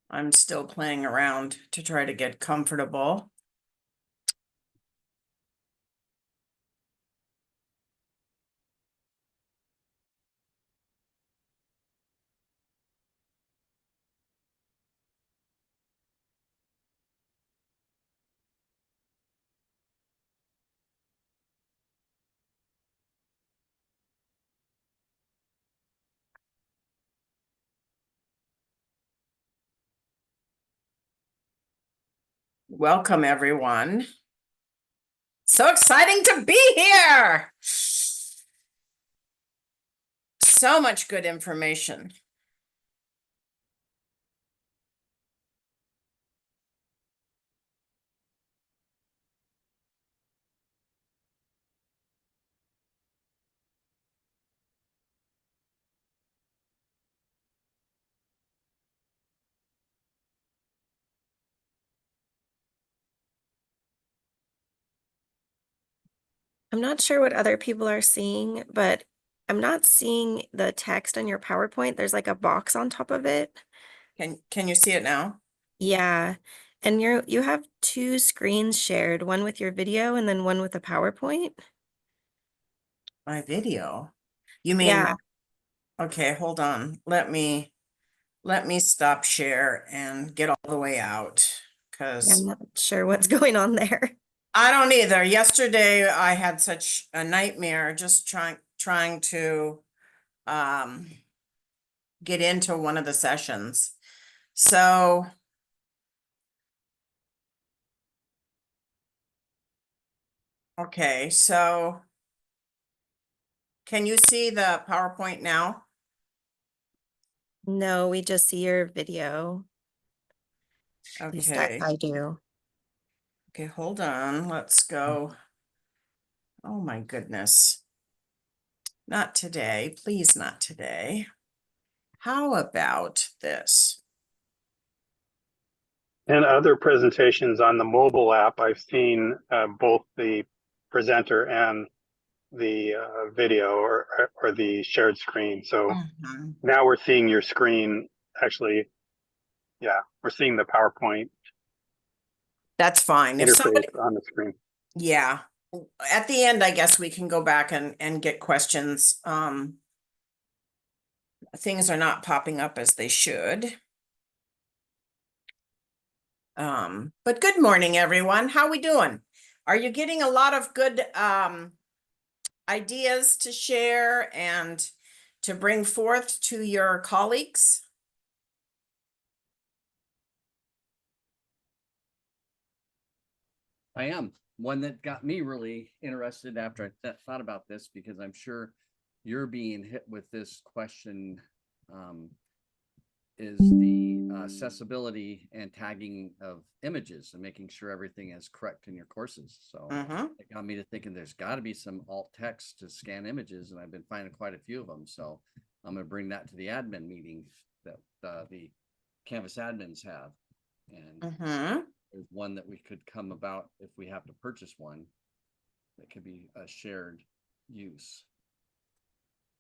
I'm still playing around to try to get comfortable. Welcome, everyone. So exciting to be here. So much good information. I'm not sure what other people are seeing, but I'm not seeing the text on your PowerPoint. There's like a box on top of it. Can you see it now? Yeah. And you have two screens shared, one with your video and then one with a PowerPoint. My video. You mean, Yeah. okay, hold on. Let me stop share and get all the way out I'm because not sure what's going on there. I don't either. Yesterday I had such a nightmare just trying to get into one of the sessions. So okay, so can you see the PowerPoint now? No, we just see your video. At least Okay. I do. Okay, hold on. Let's go. Oh my goodness. Not today. Please, not today. How about this? In other presentations on the mobile app, I've seen both the presenter and the video or the shared screen. So Mhm. now we're seeing your screen. Actually, yeah, we're seeing the PowerPoint That's fine. If interface somebody, on the screen. yeah. At the end, I guess we can go back and get questions. Things are not popping up as they should. But good morning, everyone. How we doing? Are you getting a lot of good ideas to share and to bring forth to your colleagues? I am. One that got me really interested after I thought about this, because I'm sure you're being hit with this question, is the accessibility and tagging of images and making sure everything is correct in your courses. So it got me to thinking there's got to be some alt text to scan images, and I've been finding quite a few of them. So I'm going to bring that to the admin meeting that the Canvas admins have. And there's one that we could come about if we have to purchase one that could be a shared use.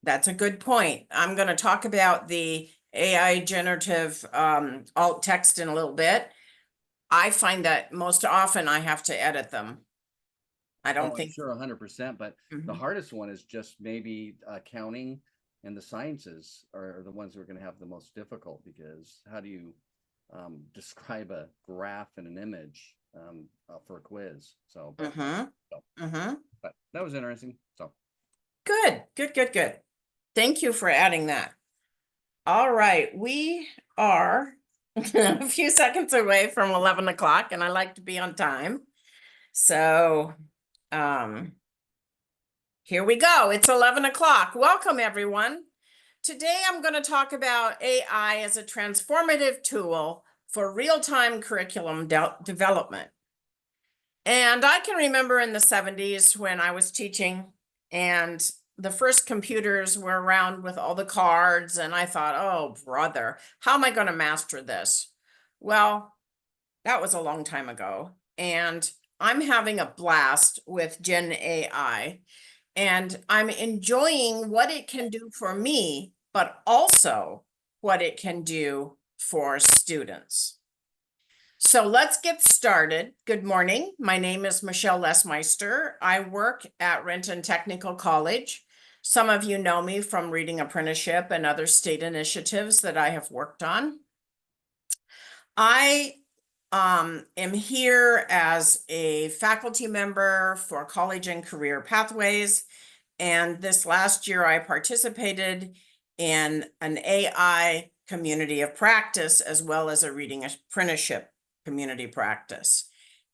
That's a good point. I'm going to talk about the AI generative alt text in a little bit. I find that most often I have to edit them. I don't think. I'm sure 100%, but the hardest one is just maybe accounting and the sciences are the ones who are going to have the most difficult, because how do you describe a graph and an image for a quiz? So, but that was interesting. So good. Thank you for adding that. All right, we are a few seconds away from 11 o'clock, and I like to be on time. So here we go. It's 11 o'clock. Welcome, everyone. Today, I'm going to talk about AI as a transformative tool for real-time curriculum development. And I can remember in the 70s when I was teaching, and the first computers were around with all the cards, and I thought, oh, brother, how am I going to master this? Well, that was a long time ago, and I'm having a blast with Gen AI, and I'm enjoying what it can do for me, but also what it can do for students. So let's get started. Good morning. My name is Michele Lesmeister. I work at Renton Technical College. Some of you know me from Reading Apprenticeship and other state initiatives that I have worked on. I am here as a faculty member for College and Career Pathways. And this last year, I participated in an AI community of practice as well as a Reading Apprenticeship community practice.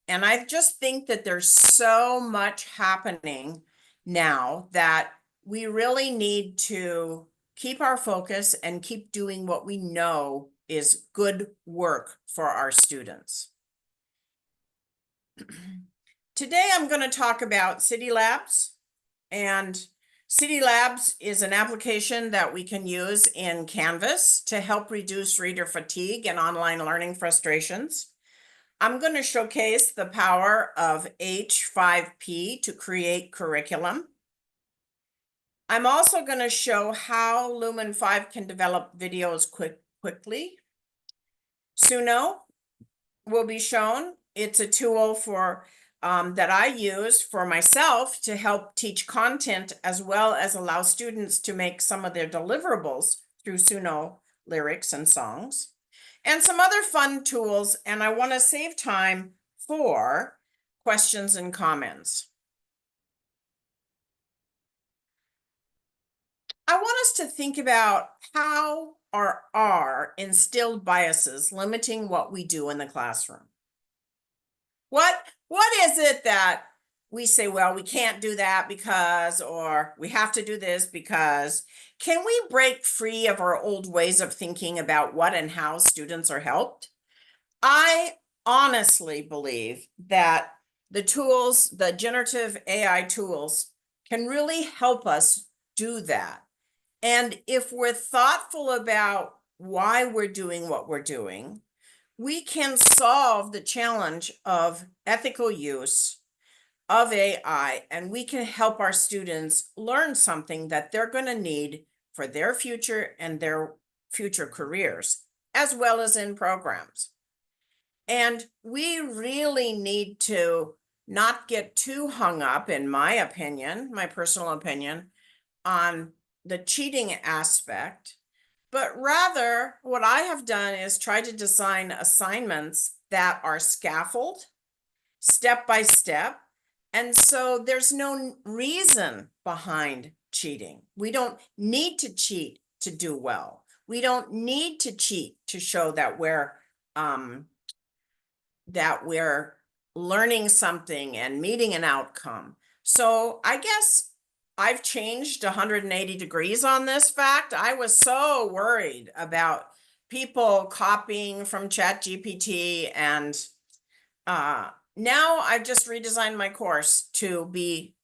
And I just think that there's so much happening now that we really need to keep our focus and keep doing what we know is good work for our students. Today, I'm going to talk about Citilabs. And Citilabs is an application that we can use in Canvas to help reduce reader fatigue and online learning frustrations. I'm going to showcase the power of H5P to create curriculum. I'm also going to show how Lumen 5 can develop videos quickly. Suno will be shown. It's a tool for that I use for myself to help teach content as well as allow students to make some of their deliverables through Suno lyrics and songs. And some other fun tools, and I want to save time for questions and comments. I want us to think about how are instilled biases limiting what we do in the classroom. What is it that we say, well, we can't do that because, or we have to do this because? Can we break free of our old ways of thinking about what and how students are helped? I honestly believe that the tools, the generative AI tools, can really help us do that. And if we're thoughtful about why we're doing what we're doing, we can solve the challenge of ethical use of AI, and we can help our students learn something that they're going to need for their future and their future careers, as well as in programs. And we really need to not get too hung up, in my opinion, my personal opinion, on the cheating aspect, but rather what I have done is try to design assignments that are scaffold, step by step. And so there's no reason behind cheating. We don't need to cheat to do well. We don't need to cheat to show that we're learning something and meeting an outcome. So I guess I've changed 180 degrees on this fact. I was so worried about people copying from ChatGPT, and now I've just redesigned my course to be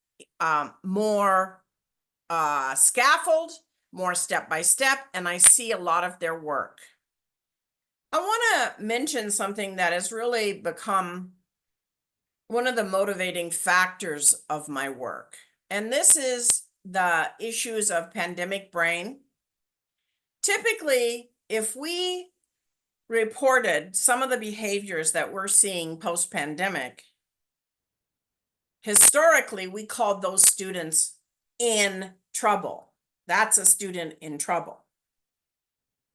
more scaffold, more step-by-step, and I see a lot of their work. I want to mention something that has really become one of the motivating factors of my work. And this is the issues of pandemic brain. Typically, if we reported some of the behaviors that we're seeing post-pandemic, historically, we called those students in trouble. That's a student in trouble.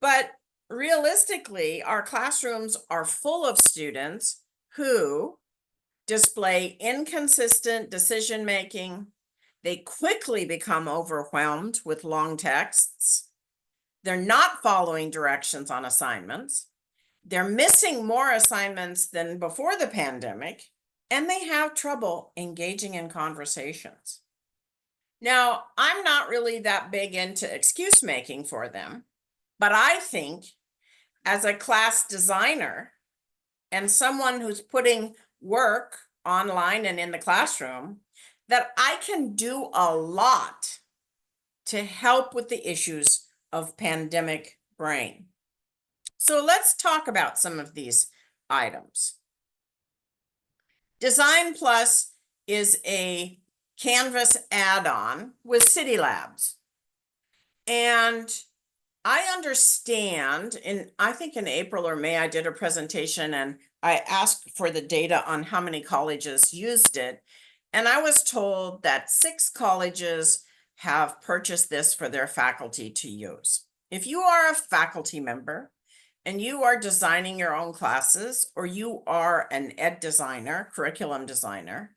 But realistically, our classrooms are full of students who display inconsistent decision-making. They quickly become overwhelmed with long texts. They're not following directions on assignments. They're missing more assignments than before the pandemic, and they have trouble engaging in conversations. Now, I'm not really that big into excuse making for them, but I think as a class designer and someone who's putting work online and in the classroom, that I can do a lot to help with the issues of pandemic brain. So let's talk about some of these items. Design Plus is a Canvas add-on with Citilabs. And I understand, I think in April or May, I did a presentation and I asked for the data on how many colleges used it. And I was told that 6 colleges have purchased this for their faculty to use. If you are a faculty member and you are designing your own classes, or you are an ed designer, curriculum designer,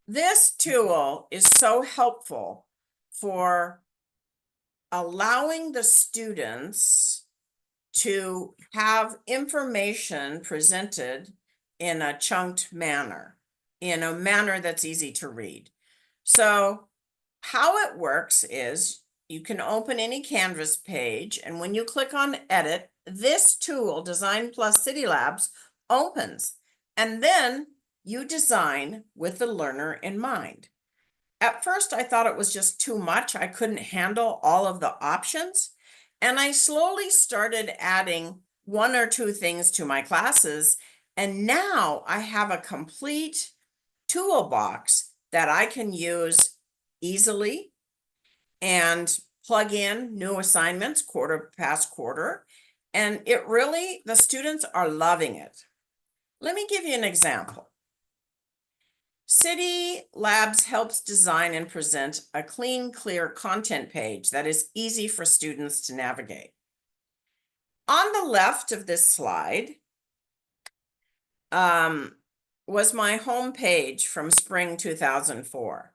this tool is so helpful for allowing the students to have information presented in a chunked manner, in a manner that's easy to read. So how it works is you can open any Canvas page, and when you click on edit, this tool, Design Plus Citilabs, opens, and then you design with the learner in mind. At first, I thought it was just too much. I couldn't handle all of the options. And I slowly started adding 1 or 2 things to my classes. And now I have a complete toolbox that I can use easily and plug in new assignments quarter past quarter. And it really, the students are loving it. Let me give you an example. Citilabs helps design and present a clean, clear content page that is easy for students to navigate. On the left of this slide was my home page from spring 2004.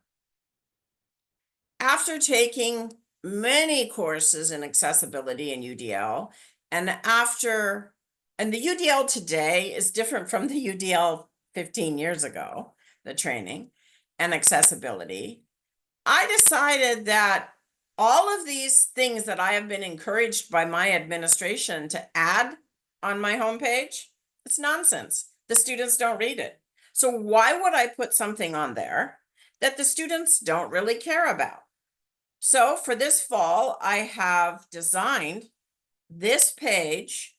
After taking many courses in accessibility in UDL, and the UDL today is different from the UDL 15 years ago, the training and accessibility, I decided that all of these things that I have been encouraged by my administration to add on my homepage, it's nonsense. The students don't read it. So why would I put something on there that the students don't really care about? So for this fall, I have designed this page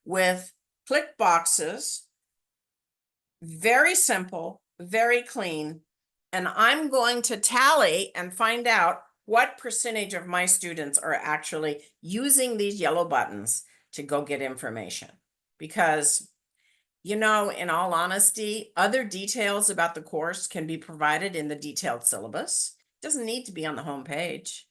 with click boxes, very simple, very clean, and I'm going to tally and find out what percentage of my students are actually using these yellow buttons to go get information. Because, in all honesty, other details about the course can be provided in the detailed syllabus. It doesn't need to be on the home page.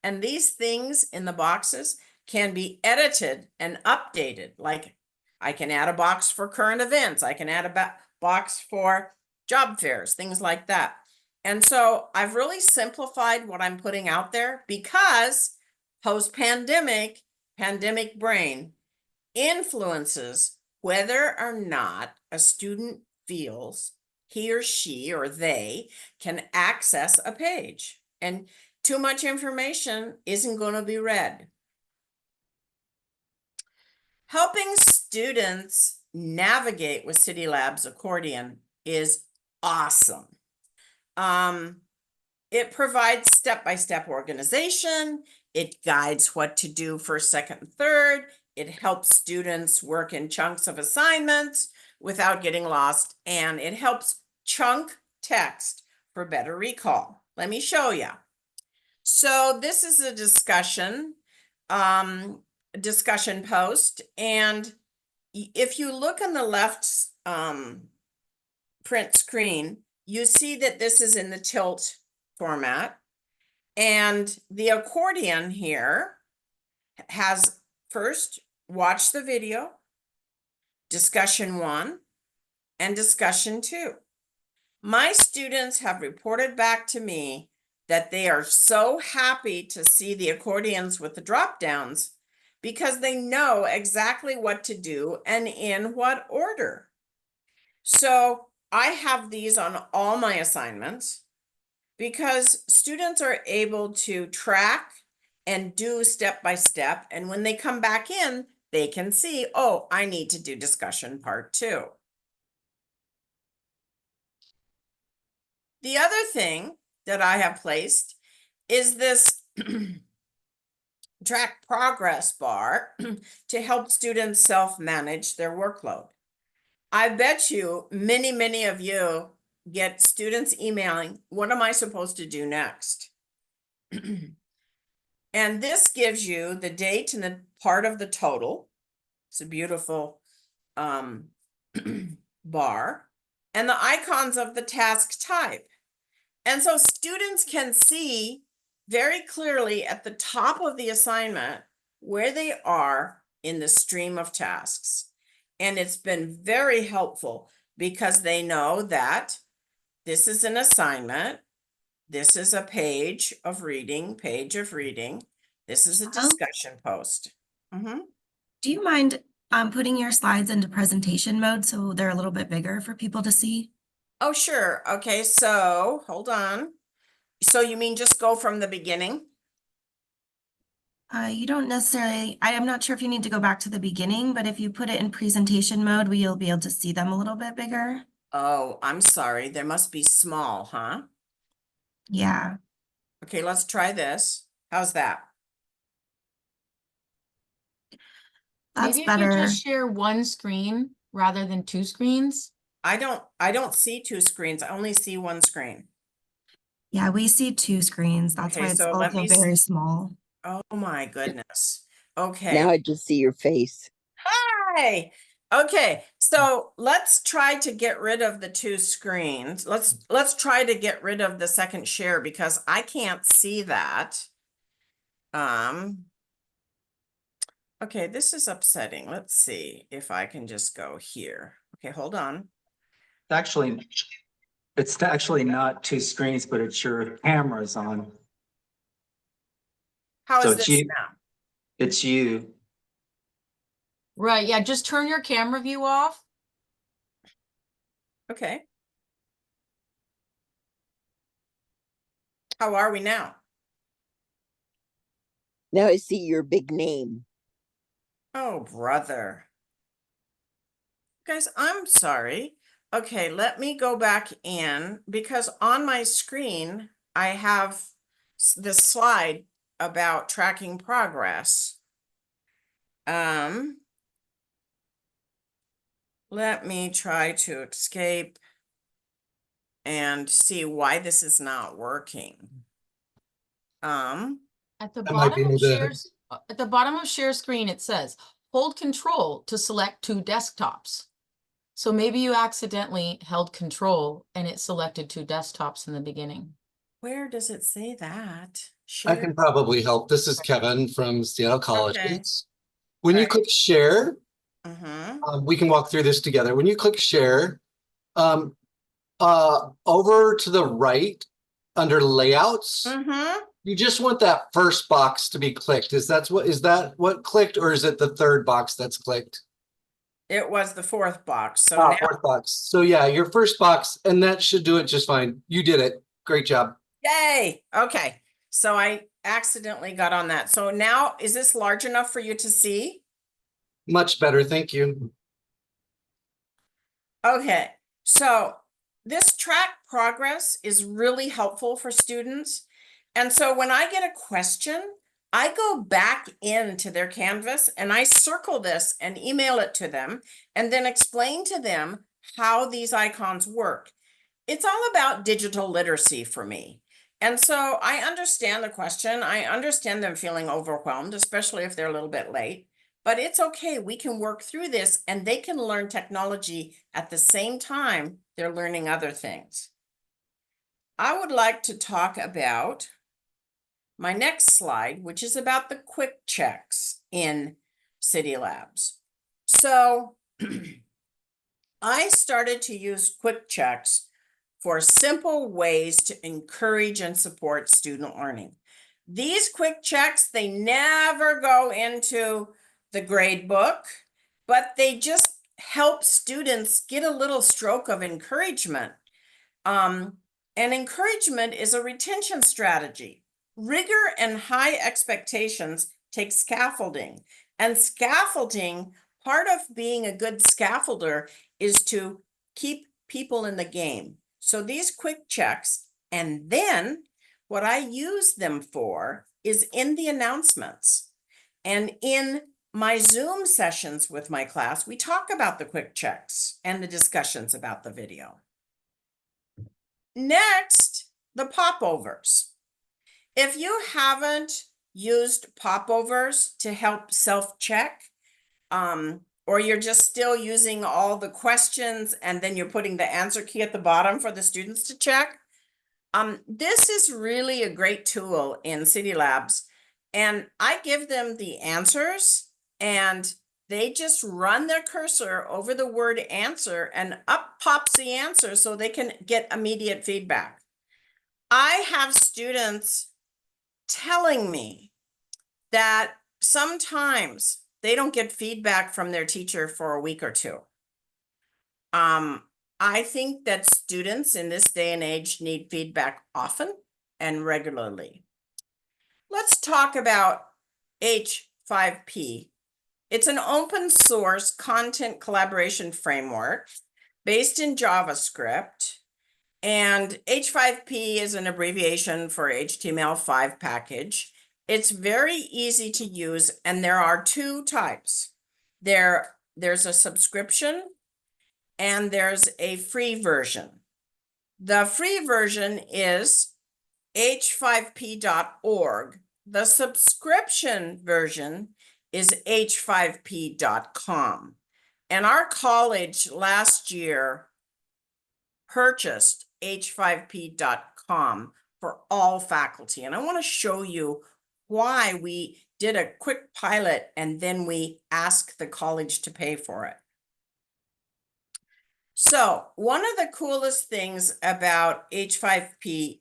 And these things in the boxes can be edited and updated. Like I can add a box for current events. I can add a box for job fairs, things like that. And so I've really simplified what I'm putting out there, because post-pandemic, pandemic brain influences whether or not a student feels he or she or they can access a page. And too much information isn't going to be read. Helping students navigate with Citilabs accordion is awesome. It provides step-by-step organization. It guides what to do first, second, and third. It helps students work in chunks of assignments without getting lost. And it helps chunk text for better recall. Let me show you. So this is a discussion post. And if you look on the left print screen, you see that this is in the tilt format. And the accordion here has first watch the video, discussion 1, and discussion 2. My students have reported back to me that they are so happy to see the accordions with the drop downs, because they know exactly what to do and in what order. So I have these on all my assignments, because students are able to track and do step by step. And when they come back in, they can see, oh, I need to do discussion part 2. The other thing that I have placed is this track progress bar to help students self-manage their workload. I bet you many of you get students emailing, what am I supposed to do next? And this gives you the date and the part of the total. It's a beautiful bar, and the icons of the task type. And so students can see very clearly at the top of the assignment where they are in the stream of tasks. And it's been very helpful because they know that this is an assignment. This is a page of reading. This is a discussion post. Do you mind putting your slides into presentation mode so they're a little bit bigger for people to see? Oh, sure. Okay, so hold on. So you mean just go from the beginning? You don't necessarily, I'm not sure if you need to go back to the beginning, but if you put it in presentation mode, you'll be able to see them a little bit bigger. Oh, I'm sorry. There must be small, huh? Yeah. Okay, let's try this. How's that? That's Maybe if better. you just share one screen rather than two screens. I don't see two screens. I only see one screen. Yeah, we see two screens. That's Okay, why it's so let also me very small. Oh my goodness. Okay. Now I just see your face. Hi. Okay, so let's try to get rid of the two screens. Let's try to get rid of the second share because I can't see that. Okay, this is upsetting. Let's see if I can just go here. Okay, hold on. It's actually not two screens, but it's your camera's on. How So is it's this you. now? It's you. Right, yeah, just turn your camera view off. Okay. How are we now? Now I see your big name. Oh, brother. Guys, I'm sorry. Okay, let me go back in because on my screen, I have this slide about tracking progress. Let me try to escape and see why this is not working. At the That might be bottom of the- shares, at the bottom of share screen, it says, hold control to select two desktops. So maybe you accidentally held control and it selected two desktops in the beginning. Where does it say that? I Share. can probably help. This is Kevin from Seattle College. Okay. When you Right. click share, Mm-hmm. we can walk through this together. When you click share, over to the right under layouts, Mm-hmm. you just want that first box to be clicked. Is that what clicked, or is it the third box that's clicked? It was the fourth box. So now, Fourth box. So yeah, your first box, and that should do it just fine. You did it. Great job. yay. Okay. So I accidentally got on that. So now is this large enough for you to see? Much better. Thank you. Okay. So this track progress is really helpful for students. And so when I get a question, I go back into their Canvas and I circle this and email it to them and then explain to them how these icons work. It's all about digital literacy for me. And so I understand the question. I understand them feeling overwhelmed, especially if they're a little bit late, but it's okay. We can work through this and they can learn technology at the same time they're learning other things. I would like to talk about my next slide, which is about the quick checks in Citilabs. So I started to use quick checks for simple ways to encourage and support student learning. These quick checks, they never go into the grade book, but they just help students get a little stroke of encouragement. And encouragement is a retention strategy. Rigor and high expectations take scaffolding. And scaffolding, part of being a good scaffolder is to keep people in the game. So these quick checks, and then what I use them for is in the announcements. And in my Zoom sessions with my class, we talk about the quick checks and the discussions about the video. Next, the popovers. If you haven't used popovers to help self-check, or you're just still using all the questions and then you're putting the answer key at the bottom for the students to check, this is really a great tool in Citilabs. And I give them the answers and they just run their cursor over the word answer and up pops the answer so they can get immediate feedback. I have students telling me that sometimes they don't get feedback from their teacher for a week or two. I think that students in this day and age need feedback often and regularly. Let's talk about H5P. It's an open source content collaboration framework based in JavaScript. And H5P is an abbreviation for HTML5 package. It's very easy to use, and there are two types. There's a subscription and there's a free version. The free version is h5p.org. The subscription version is h5p.com. And our college last year purchased h5p.com for all faculty. And I want to show you why we did a quick pilot and then we asked the college to pay for it. So one of the coolest things about H5P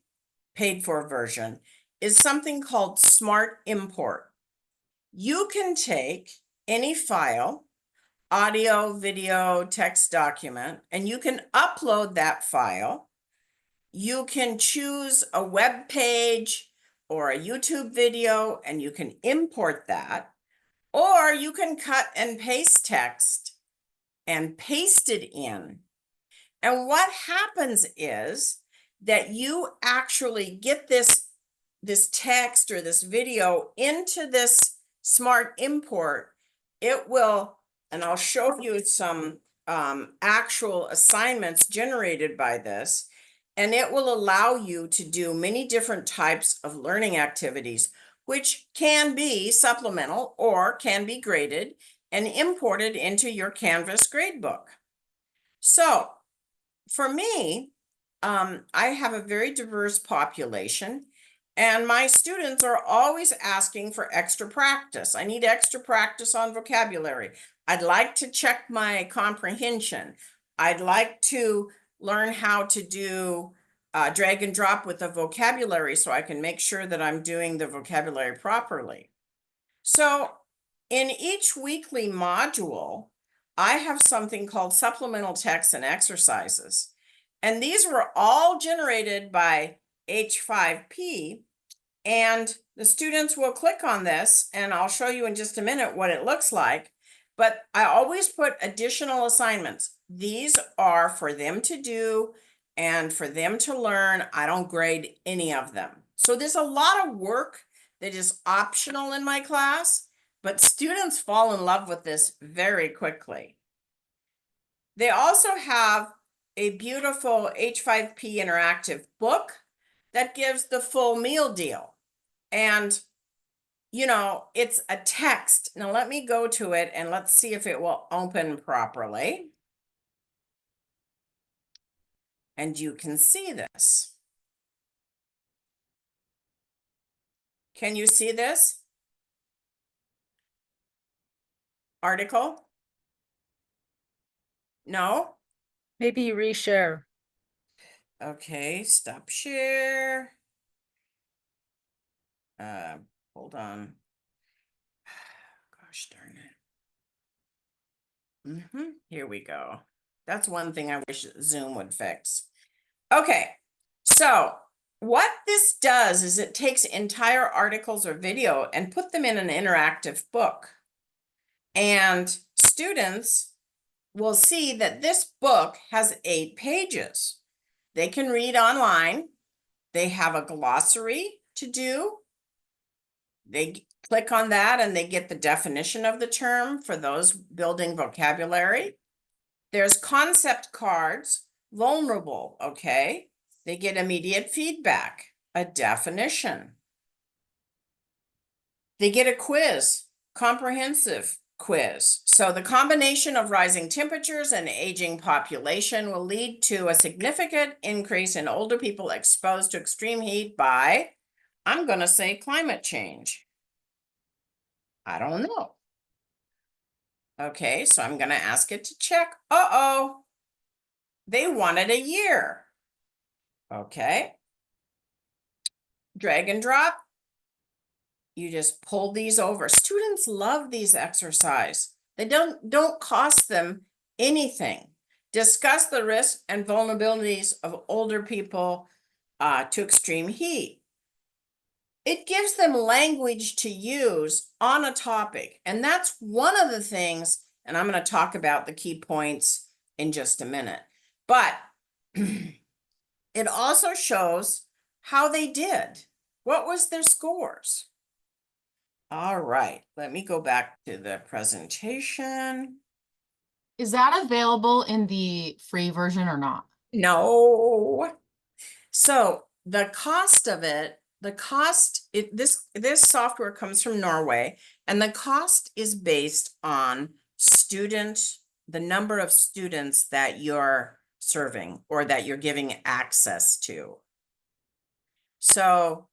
paid for version is something called Smart Import. You can take any file, audio, video, text document, and you can upload that file. You can choose a web page or a YouTube video and you can import that, or you can cut and paste text and paste it in. And what happens is that you actually get this text or this video into this smart import. It will, and I'll show you some actual assignments generated by this, and it will allow you to do many different types of learning activities, which can be supplemental or can be graded and imported into your Canvas gradebook. So for me, I have a very diverse population and my students are always asking for extra practice. I need extra practice on vocabulary. I'd like to check my comprehension. I'd like to learn how to do drag and drop with the vocabulary so I can make sure that I'm doing the vocabulary properly. So in each weekly module, I have something called supplemental texts and exercises. And these were all generated by H5P. And the students will click on this, and I'll show you in just a minute what it looks like. But I always put additional assignments. These are for them to do and for them to learn. I don't grade any of them. So there's a lot of work that is optional in my class, but students fall in love with this very quickly. They also have a beautiful H5P interactive book that gives the full meal deal. And, you know, it's a text. Now let me go to it and let's see if it will open properly. And you can see this. Can you see this article? No? Maybe you reshare. Okay, stop share. Hold on. Gosh darn it. Here we go. That's one thing I wish Zoom would fix. Okay, so what this does is it takes entire articles or video and put them in an interactive book. And students will see that this book has 8 pages. They can read online. They have a glossary to do. They click on that and they get the definition of the term for those building vocabulary. There's concept cards, vulnerable, okay? They get immediate feedback, a definition. They get a quiz, comprehensive quiz. So the combination of rising temperatures and aging population will lead to a significant increase in older people exposed to extreme heat by, I'm going to say, climate change. I don't know. Okay, so I'm going to ask it to check. Uh-oh. They wanted a year. Okay. Drag and drop. You just pull these over. Students love these exercise. They don't cost them anything. Discuss the risks and vulnerabilities of older people to extreme heat. It gives them language to use on a topic. And that's one of the things, and I'm going to talk about the key points in just a minute. But it also shows how they did. What was their scores? All right, let me go back to the presentation. Is that available in the free version or not? No. So the cost of it, this software comes from Norway, and the cost is based on the number of students that you're serving or that you're giving access to. So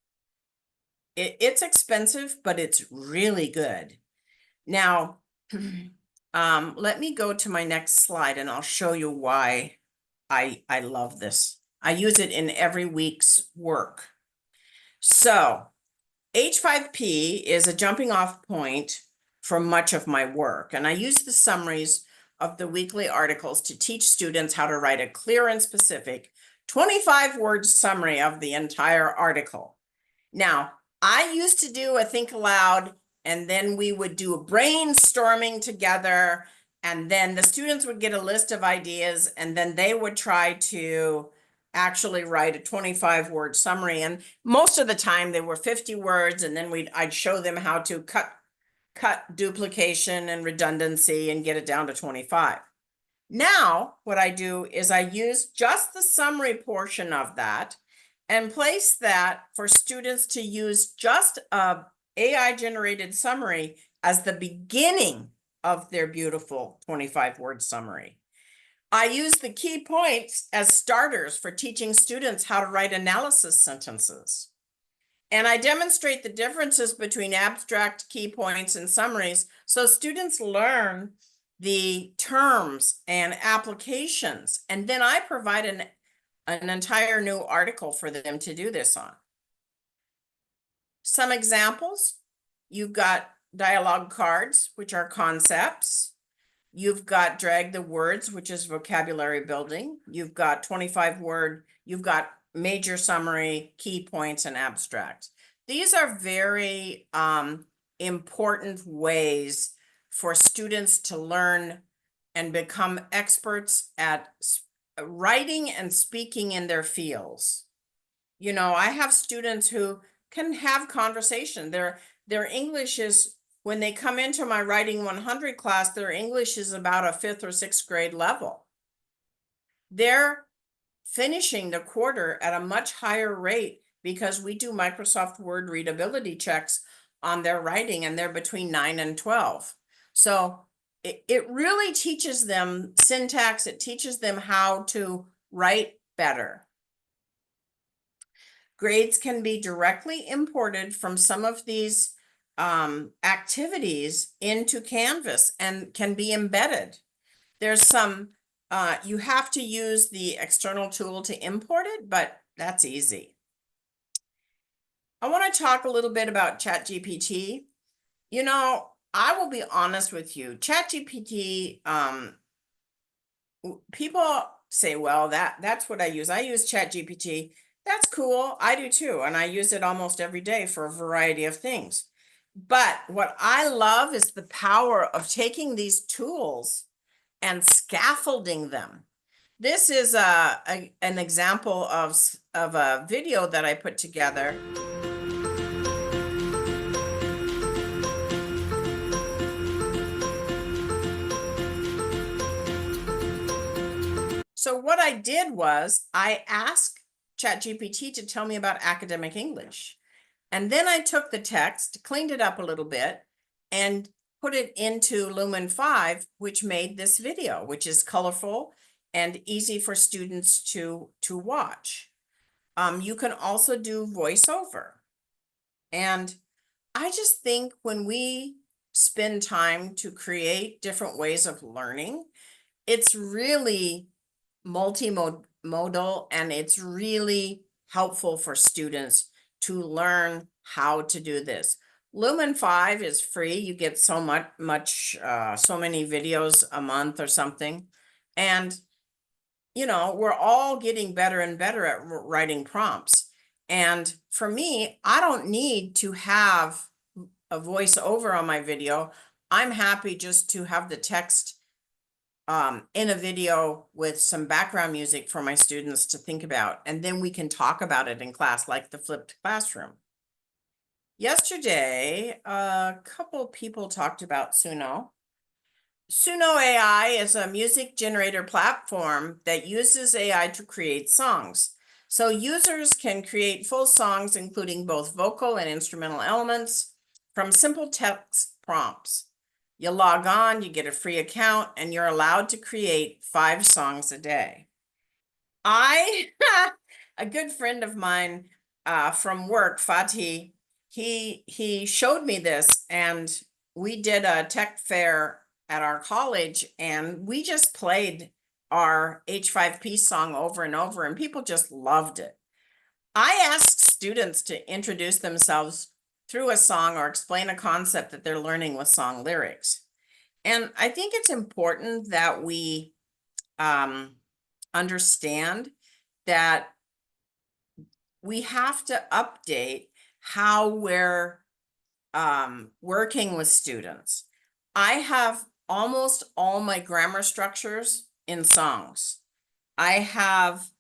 it's expensive, but it's really good. Now, let me go to my next slide and I'll show you why I love this. I use it in every week's work. So H5P is a jumping off point for much of my work. And I use the summaries of the weekly articles to teach students how to write a clear and specific 25-word summary of the entire article. Now, I used to do a think aloud, and then we would do a brainstorming together, and then the students would get a list of ideas, and then they would try to actually write a 25-word summary. And most of the time they were 50 words, and then I'd show them how to cut duplication and redundancy and get it down to 25. Now, what I do is I use just the summary portion of that and place that for students to use just a AI-generated summary as the beginning of their beautiful 25-word summary. I use the key points as starters for teaching students how to write analysis sentences. And I demonstrate the differences between abstract, key points, and summaries so students learn the terms and applications. And then I provide an entire new article for them to do this on. Some examples: you've got dialogue cards, which are concepts. You've got drag the words, which is vocabulary building. You've got 25-word, you've got major summary, key points, and abstract. These are very important ways for students to learn and become experts at writing and speaking in their fields. You know, I have students who can have conversation. Their English is, when they come into my Writing 100 class, their English is about a 5th or 6th grade level. They're finishing the quarter at a much higher rate because we do Microsoft Word readability checks on their writing, and they're between 9 and 12. So it really teaches them syntax. It teaches them how to write better. Grades can be directly imported from some of these activities into Canvas and can be embedded. There's some, you have to use the external tool to import it, but that's easy. I want to talk a little bit about ChatGPT. You know, I will be honest with you. ChatGPT, people say, well, that's what I use. I use ChatGPT. That's cool. I do too. And I use it almost every day for a variety of things. But what I love is the power of taking these tools and scaffolding them. This is an example of a video that I put together. So what I did was I asked ChatGPT to tell me about academic English. And then I took the text, cleaned it up a little bit, and put it into Lumen 5, which made this video, which is colorful and easy for students to watch. You can also do voiceover. And I just think when we spend time to create different ways of learning, it's really multimodal and it's really helpful for students to learn how to do this. Lumen 5 is free. You get so so many videos a month or something. And, you know, we're all getting better and better at writing prompts. And for me, I don't need to have a voiceover on my video. I'm happy just to have the text in a video with some background music for my students to think about, and then we can talk about it in class like the flipped classroom. Yesterday, a couple people talked about Suno. Suno AI is a music generator platform that uses AI to create songs. So users can create full songs, including both vocal and instrumental elements, from simple text prompts. You log on, you get a free account, and you're allowed to create 5 songs a day. A good friend of mine from work, Fatih, he showed me this, and we did a tech fair at our college, and we just played our H5P song over and over, and people just loved it. I asked students to introduce themselves through a song or explain a concept that they're learning with song lyrics. And I think it's important that we understand that we have to update how we're working with students. I have almost all my grammar structures in songs. I have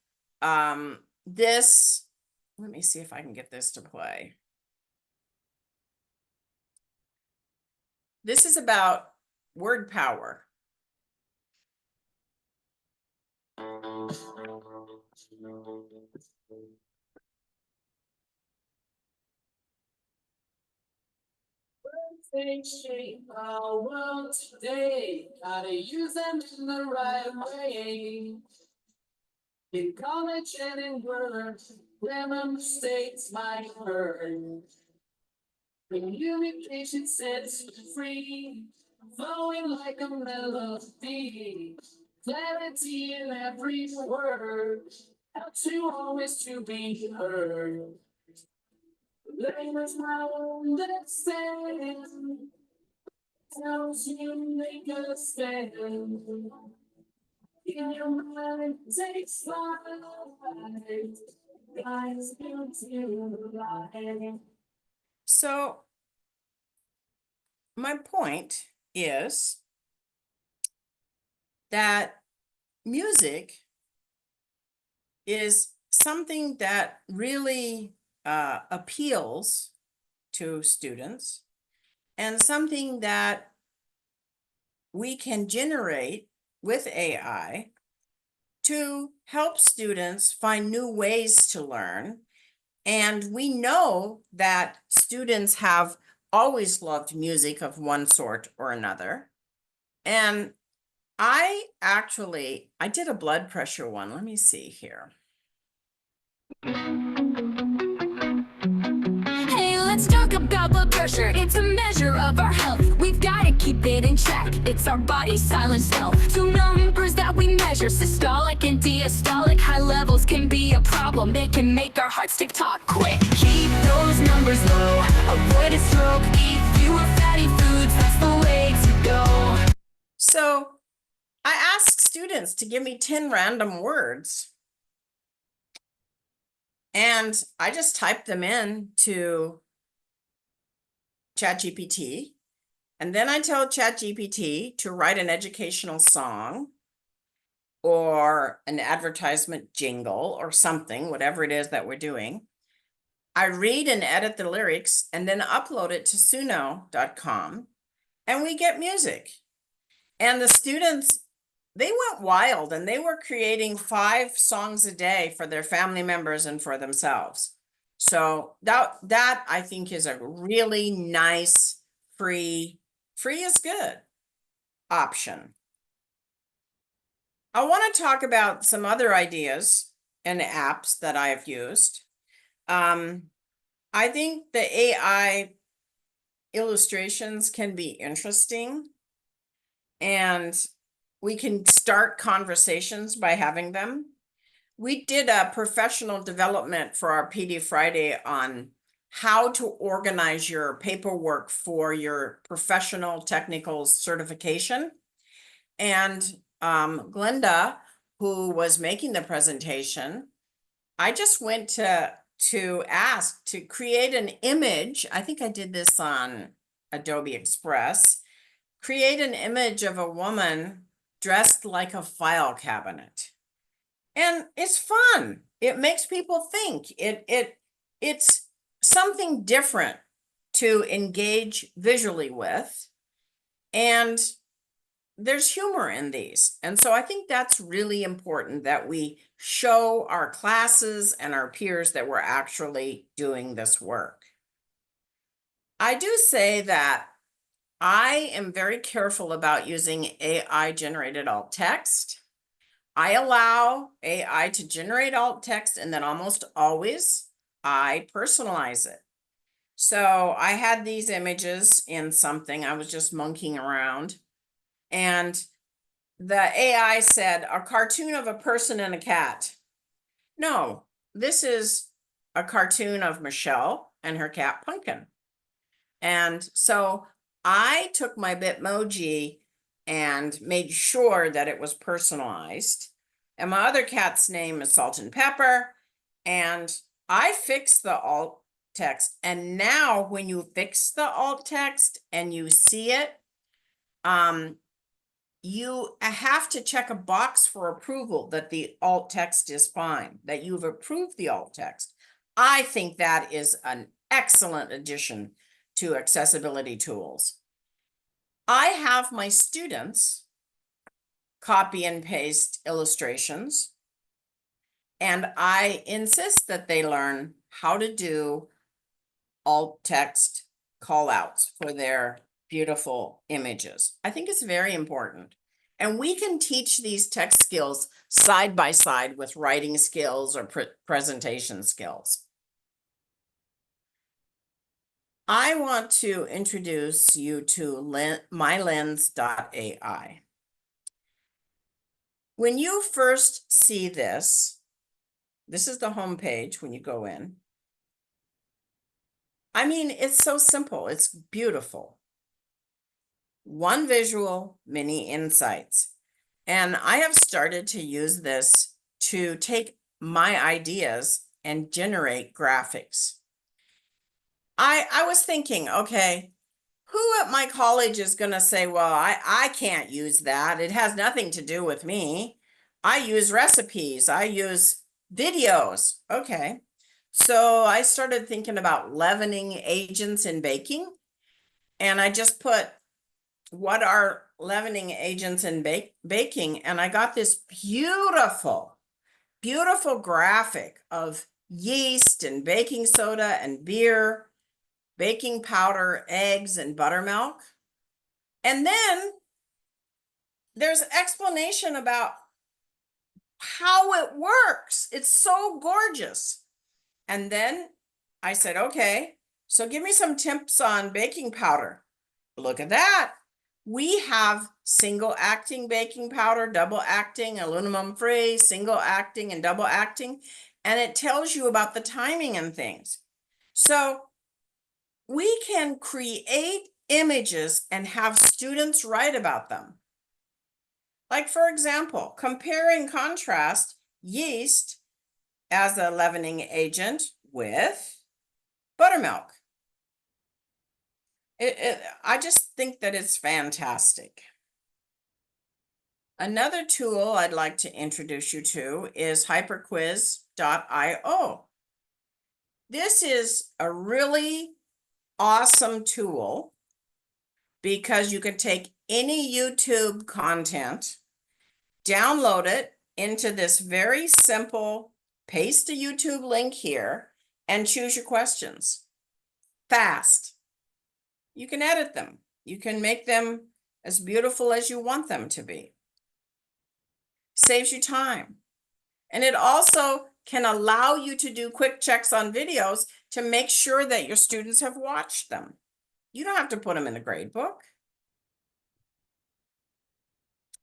this, let me see if I can get this to play. This is about word power. They shape our world today. Gotta use them in the right way. In college and in work, grammar mistakes might hurt. Communication sets you free, flowing like a melody. Clarity in every word, how to always to be heard. Language I understand, tells you make a stand. In your mind takes flight, guides you to light. So my point is that music is something that really appeals to students, and something that we can generate with AI to help students find new ways to learn. And we know that students have always loved music of one sort or another. And I did a blood pressure one. Let me see here. Hey, let's talk about blood pressure. It's a measure of our health. We've got to keep it in check. It's our body's silent self. 2 numbers that we measure, systolic and diastolic. High levels can be a problem. They can make our hearts tick-tock quick. Keep those numbers low. Avoid a stroke. Eat fewer fatty foods. That's the way to go. So I asked students to give me 10 random words. And I just typed them in to ChatGPT. And then I tell ChatGPT to write an educational song or an advertisement jingle or something, whatever it is that we're doing. I read and edit the lyrics and then upload it to suno.com, and we get music. And the students, they went wild, and they were creating 5 songs a day for their family members and for themselves. So that I think is a really nice free is good option. I want to talk about some other ideas and apps that I have used. I think the AI illustrations can be interesting, and we can start conversations by having them. We did a professional development for our PD Friday on how to organize your paperwork for your professional technical certification. And Glenda, who was making the presentation, I just went to ask to create an image. I think I did this on Adobe Express. Create an image of a woman dressed like a file cabinet. And it's fun. It makes people think. It's something different to engage visually with. And there's humor in these. And so I think that's really important that we show our classes and our peers that we're actually doing this work. I do say that I am very careful about using AI generated alt text. I allow AI to generate alt text, and then almost always I personalize it. So I had these images in something, I was just monkeying around, and the AI said a cartoon of a person and a cat. No, this is a cartoon of Michele and her cat Pumpkin. And so I took my Bitmoji and made sure that it was personalized. And my other cat's name is Salt and Pepper. And I fixed the alt text. And now when you fix the alt text and you see it, you have to check a box for approval that the alt text is fine, that you've approved the alt text. I think that is an excellent addition to accessibility tools. I have my students copy and paste illustrations, and I insist that they learn how to do alt text callouts for their beautiful images. I think it's very important. And we can teach these text skills side by side with writing skills or presentation skills. I want to introduce you to mylens.ai. When you first see this is the home page when you go in. I mean, it's so simple. It's beautiful. One visual, many insights. And I have started to use this to take my ideas and generate graphics. I was thinking, okay, who at my college is going to say, well, I can't use that. It has nothing to do with me. I use recipes. I use videos. Okay. So I started thinking about leavening agents in baking. And I just put, what are leavening agents in baking? And I got this beautiful, beautiful graphic of yeast and baking soda and beer, baking powder, eggs, and buttermilk. And then there's explanation about how it works. It's so gorgeous. And then I said, okay, so give me some tips on baking powder. Look at that. We have single acting baking powder, double acting, aluminum free, single acting, and double acting. And it tells you about the timing and things. So we can create images and have students write about them. Like, for example, compare and contrast yeast as a leavening agent with buttermilk. I just think that it's fantastic. Another tool I'd like to introduce you to is hyperquiz.io. This is a really awesome tool because you can take any YouTube content, download it into this very simple, paste a YouTube link here, and choose your questions fast. You can edit them. You can make them as beautiful as you want them to be. Saves you time. And it also can allow you to do quick checks on videos to make sure that your students have watched them. You don't have to put them in a grade book.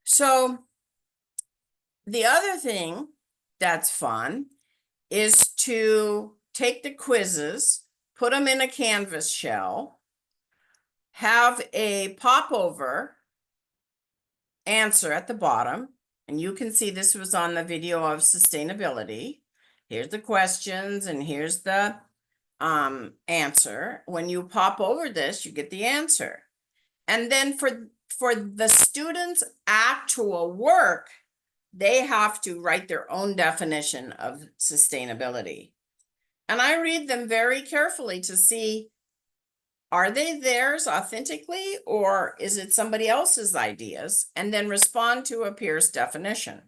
So the other thing that's fun is to take the quizzes, put them in a Canvas shell, have a popover answer at the bottom, and you can see this was on the video of sustainability. Here's the questions and here's the answer. When you pop over this, you get the answer. And then for the students' actual work, they have to write their own definition of sustainability. And I read them very carefully to see, are they theirs authentically, or is it somebody else's ideas? And then respond to a peer's definition.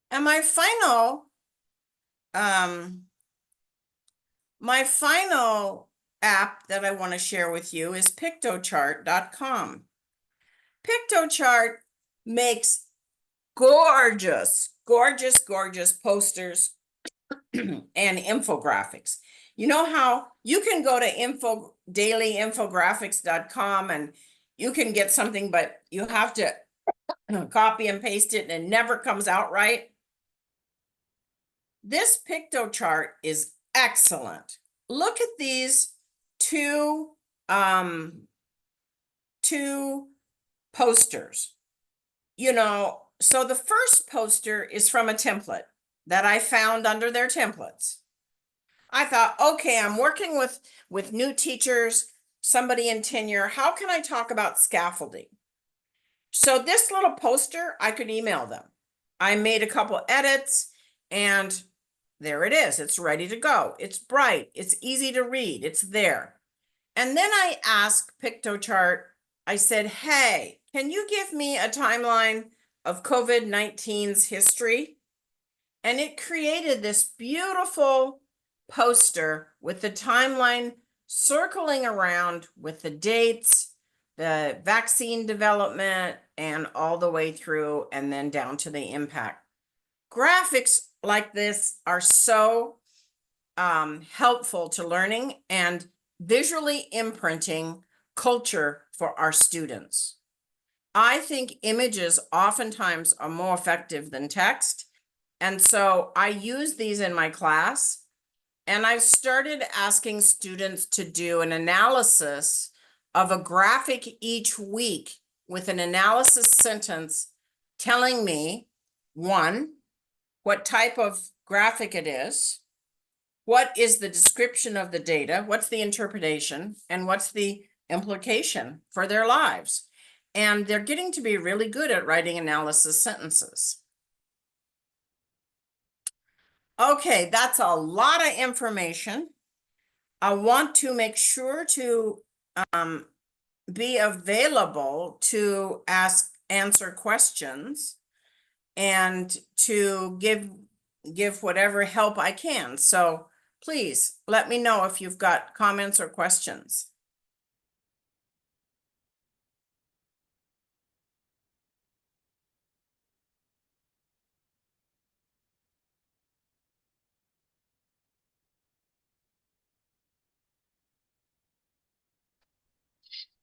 And my final app that I want to share with you is pictochart.com. Pictochart makes gorgeous posters and infographics. You know how you can go to dailyinfographics.com and you can get something, but you have to copy and paste it and it never comes out right? This Pictochart is excellent. Look at these two posters. You know, so the first poster is from a template that I found under their templates. I thought, okay, I'm working with new teachers, somebody in tenure. How can I talk about scaffolding? So this little poster, I could email them. I made a couple edits and there it is. It's ready to go. It's bright. It's easy to read. It's there. And then I asked Pictochart, I said, hey, can you give me a timeline of COVID-19's history? And it created this beautiful poster with the timeline circling around with the dates, the vaccine development, and all the way through and then down to the impact. Graphics like this are so helpful to learning and visually imprinting culture for our students. I think images oftentimes are more effective than text. And so I use these in my class, and I've started asking students to do an analysis of a graphic each week with an analysis sentence telling me, one, what type of graphic it is, what is the description of the data, what's the interpretation, and what's the implication for their lives. And they're getting to be really good at writing analysis sentences. Okay, that's a lot of information. I want to make sure to be available to answer questions and to give whatever help I can. So please let me know if you've got comments or questions.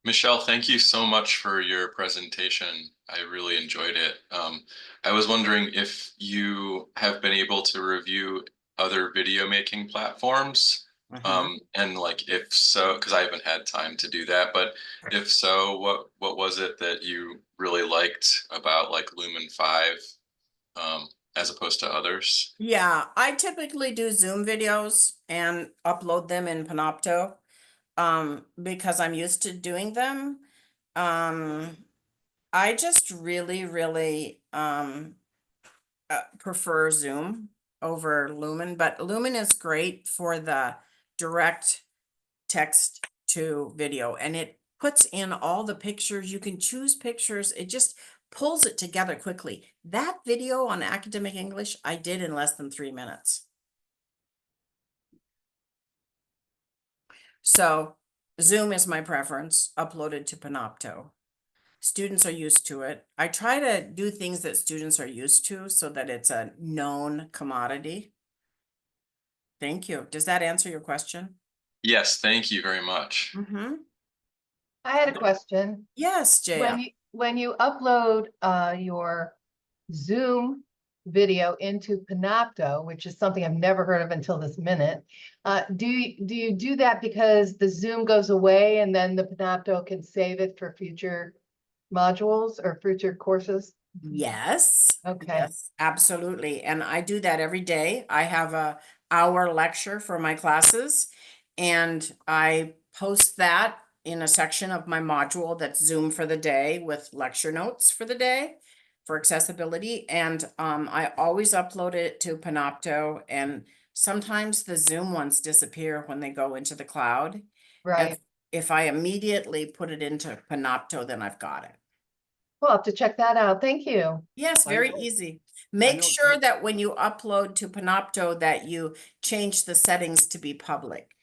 Michele, thank you so much for your presentation. I really enjoyed it. I was wondering if you have been able to review other video making platforms, and like if so, because I haven't had time to do that, but if so, what was it that you really liked about like Lumen 5 as opposed to others? Yeah, I typically do Zoom videos and upload them in Panopto. Because I'm used to doing them. I just really prefer Zoom over Lumen, but Lumen is great for the direct text to video, and it puts in all the pictures. You can choose pictures. It just pulls it together quickly. That video on academic English, I did in less than 3 minutes. So Zoom is my preference, uploaded to Panopto. Students are used to it. I try to do things that students are used to so that it's a known commodity. Thank you. Does that answer your question? Yes, thank you very much. Mm-hmm. I had a question. Yes, Jaya. When you upload your Zoom video into Panopto, which is something I've never heard of until this minute, do you do that because the Zoom goes away and then the Panopto can save it for future modules or future courses? Yes. Okay. Yes, absolutely. And I do that every day. I have a hour lecture for my classes and I post that in a section of my module that's Zoom for the day with lecture notes for the day for accessibility. And I always upload it to Panopto, and sometimes the Zoom ones disappear when they go into the cloud. And Right. if I immediately put it into Panopto, then I've got it. We'll have to check that out. Thank you. Yes, I very know- easy. I Make know sure too- that when you upload to Panopto that you change the settings to be public.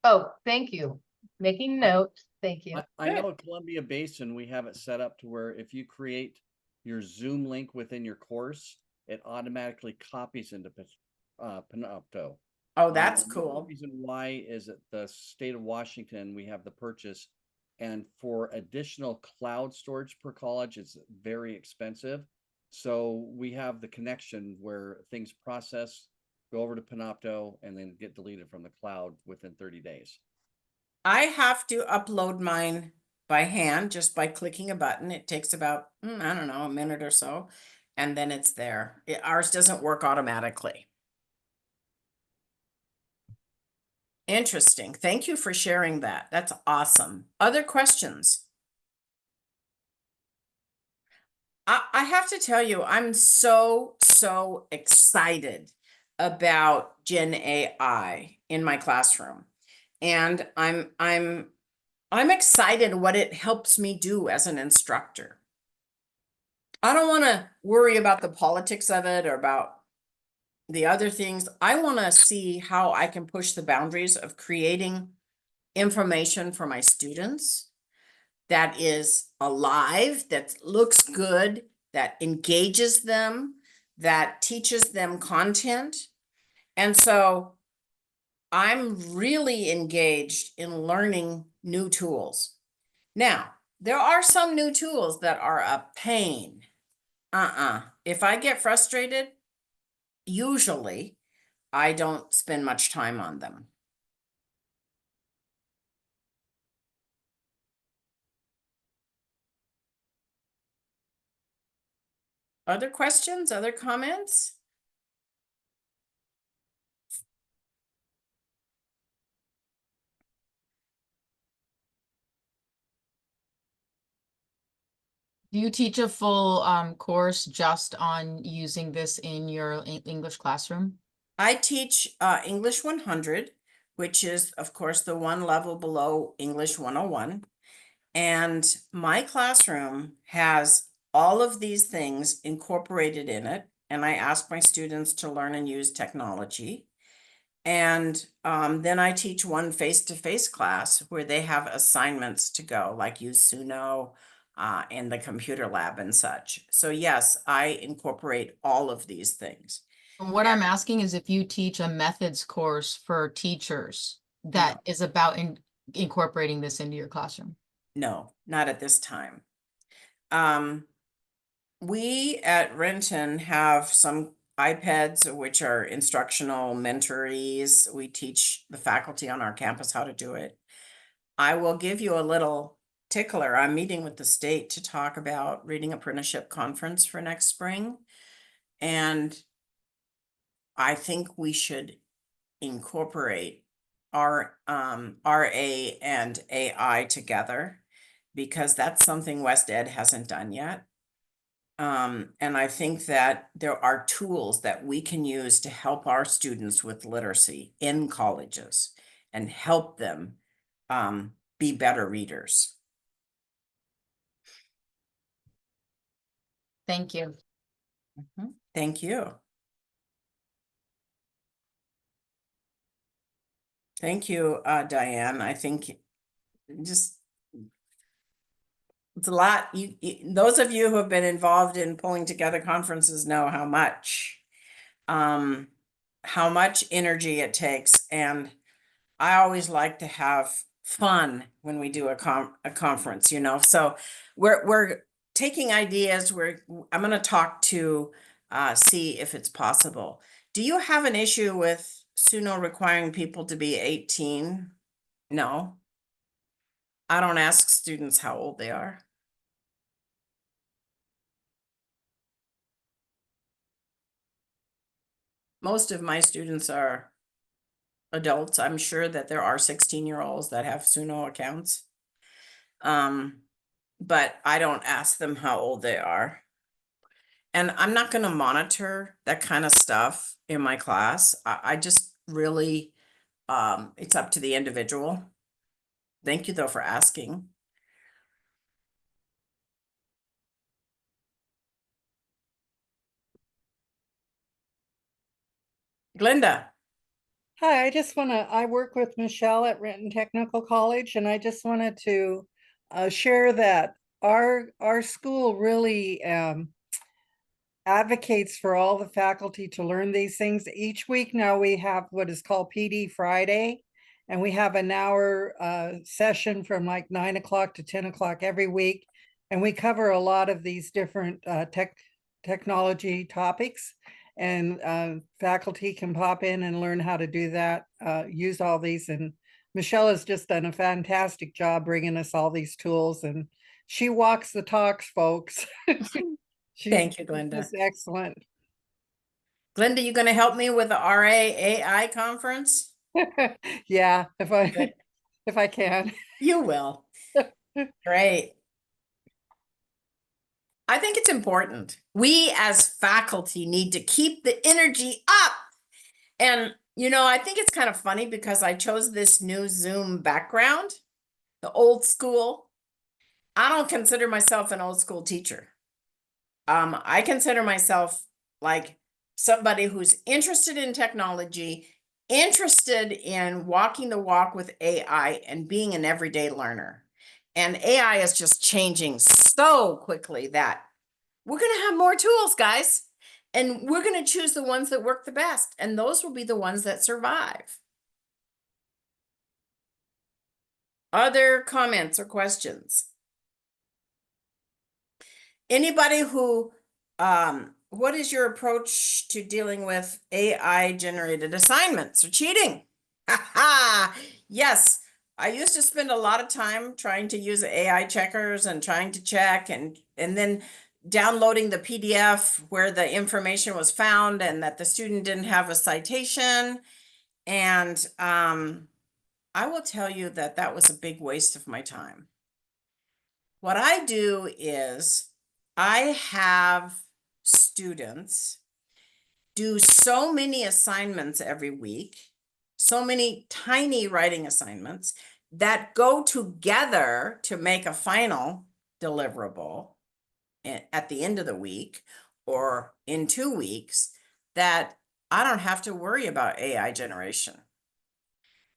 Oh, thank you. Making note. Thank you. I know at Columbia Basin, we have it set up to where if you create your Zoom link within your course, it automatically copies into Panopto. Oh, that's The cool. reason why is that the state of Washington, we have the purchase, and for additional cloud storage per college, it's very expensive. So we have the connection where things process, go over to Panopto, and then get deleted from the cloud within 30 days. I have to upload mine by hand, just by clicking a button. It takes about, I don't know, a minute or so, and then it's there. Ours doesn't work automatically. Interesting. Thank you for sharing that. That's awesome. Other questions? I have to tell you, I'm so excited about Gen AI in my classroom. And I'm excited what it helps me do as an instructor. I don't want to worry about the politics of it or about the other things. I want to see how I can push the boundaries of creating information for my students that is alive, that looks good, that engages them, that teaches them content. And so I'm really engaged in learning new tools. Now, there are some new tools that are a pain. If I get frustrated, usually I don't spend much time on them. Other questions, other comments? Do you teach a full course just on using this in your English classroom? I teach English 100, which is, of course, the one level below English 101. And my classroom has all of these things incorporated in it. And I ask my students to learn and use technology. And then I teach one face-to-face class where they have assignments to go, like use Suno in the computer lab and such. So yes, I incorporate all of these things. What I'm asking is if you teach a methods course for teachers that is about incorporating this into your classroom. No, not at this time. We at Renton have some iPads, which are instructional mentorees. We teach the faculty on our campus how to do it. I will give you a little tickler. I'm meeting with the state to talk about reading apprenticeship conference for next spring. And I think we should incorporate our RA and AI together, because that's something West Ed hasn't done yet. And I think that there are tools that we can use to help our students with literacy in colleges and help them be better readers. Thank you. Thank you. Thank you, Diane. I think just it's a lot. Those of you who have been involved in pulling together conferences know how much energy it takes. And I always like to have fun when we do a conference, you know. So we're taking ideas. I'm going to talk to see if it's possible. Do you have an issue with Suno requiring people to be 18? No. I don't ask students how old they are. Most of my students are adults. I'm sure that there are 16-year-olds that have Suno accounts. But I don't ask them how old they are. And I'm not going to monitor that kind of stuff in my class. I just really, it's up to the individual. Thank you though for asking. Glenda. Hi, I work with Michele at Renton Technical College, and I just wanted to share that our school really advocates for all the faculty to learn these things. Each week now we have what is called PD Friday, and we have an hour session from like 9 o'clock to 10 o'clock every week. And we cover a lot of these different technology topics, and faculty can pop in and learn how to do that, use all these. And Michele has just done a fantastic job bringing us all these tools, and she walks the talks, folks. Thank you, Glenda. That's excellent. Glenda, you going to help me with the RAAI conference? Yeah, if I can. You will. Great. I think it's important. We as faculty need to keep the energy up. And, you know, I think it's kind of funny because I chose this new Zoom background, the old school. I don't consider myself an old school teacher. I consider myself like somebody who's interested in technology, interested in walking the walk with AI and being an everyday learner. And AI is just changing so quickly that we're going to have more tools, guys. And we're going to choose the ones that work the best. And those will be the ones that survive. Other comments or questions? Anybody who, what is your approach to dealing with AI generated assignments or cheating? Yes, I used to spend a lot of time trying to use AI checkers and trying to check and then downloading the PDF where the information was found and that the student didn't have a citation. And I will tell you that that was a big waste of my time. What I do is I have students do so many assignments every week, so many tiny writing assignments that go together to make a final deliverable at the end of the week or in 2 weeks, that I don't have to worry about AI generation.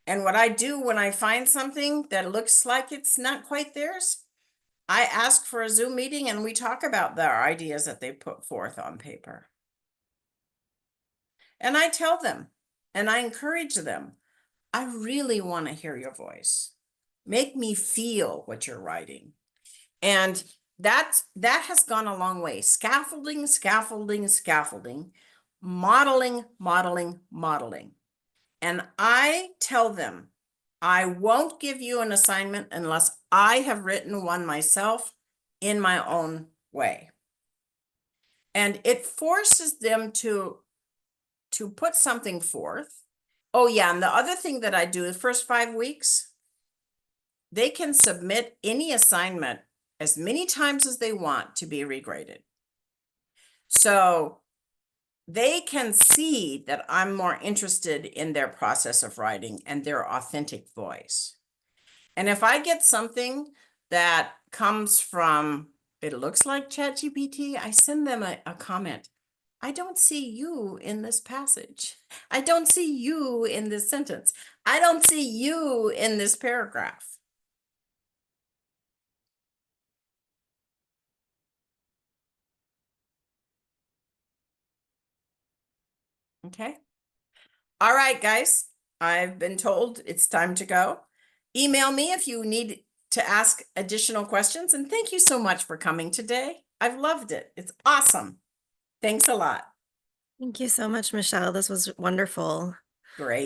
And what I do when I find something that looks like it's not quite theirs, I ask for a Zoom meeting and we talk about their ideas that they put forth on paper. And I tell them and I encourage them, I really want to hear your voice. Make me feel what you're writing. And that has gone a long way. Scaffolding, scaffolding, scaffolding, modeling, modeling, modeling. And I tell them, I won't give you an assignment unless I have written one myself in my own way. And it forces them to put something forth. Oh yeah, and the other thing that I do the first 5 weeks, they can submit any assignment as many times as they want to be regraded. So they can see that I'm more interested in their process of writing and their authentic voice. And if I get something that comes from, it looks like ChatGPT, I send them a comment. I don't see you in this passage. I don't see you in this sentence. I don't see you in this paragraph. Okay. All right, guys. I've been told it's time to go. Email me if you need to ask additional questions. And thank you so much for coming today. I've loved it. It's awesome. Thanks a lot. Thank you so much, Michelle. This was wonderful. Great.